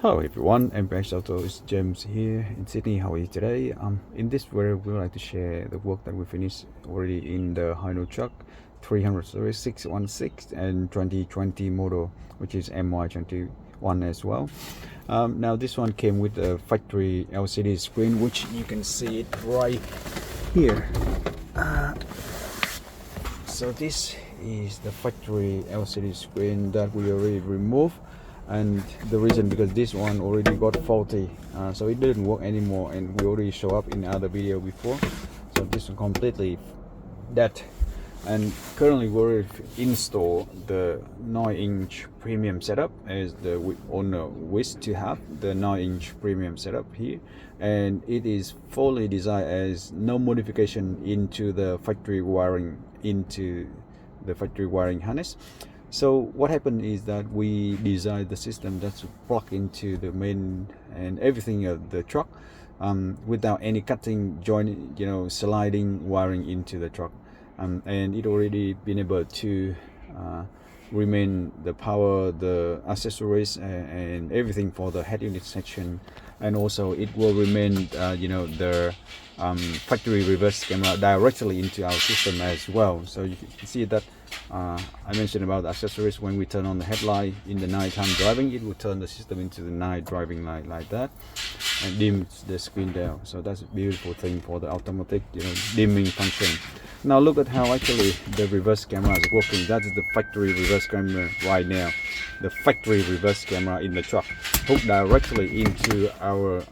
Hello everyone, MPX AUTOS, James here in Sydney. How are you today? In this video, we would like to share the work that we finished already in the HINO truck 300 series 616 and 2020 model, which is MY21 as well. Now this one came with a factory LCD screen, which you can see it right here. So this is the factory LCD screen that we already removed, and the reason because this one already got faulty, so it didn't work anymore, and we already show up in other video before. So this one completely dead, and currently we install the 9-inch premium setup as the owner wished to have the 9-inch premium setup here, and it is fully designed as no modification into the factory wiring, into the factory wiring harness. So what happened is that we designed the system that's plug into the main and everything of the truck, without any cutting, joint, sliding wiring into the truck, and it already been able to remain the power, the accessories, and everything for the head unit section, and also it will remain the factory reverse camera directly into our system as well. So you can see that I mentioned about the accessories. When we turn on the headlight in the nighttime driving, it will turn the system into the night driving light like that and dims the screen down. So that's a beautiful thing for the automatic dimming function. Now look at how actually the reverse camera is working. That is the factory reverse camera right now. The factory reverse camera in the truck hooked directly into our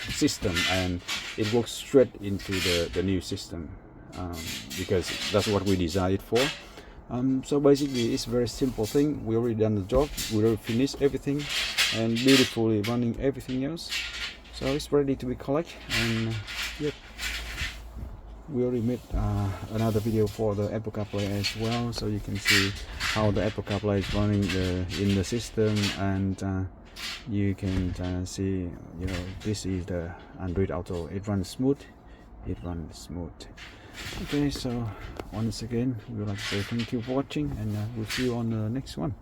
system, and it works straight into the new system, because that's what we designed it for. So basically it's a very simple thing. We already done the job, we already finished everything and beautifully running everything else, so it's ready to be collected. And yep, we already made another video for the Apple CarPlay as well, so you can see how the Apple CarPlay is running in the system, and you can see this is the Android Auto. It runs smooth. Okay, so once again we would like to say thank you for watching, and we'll see you on the next one.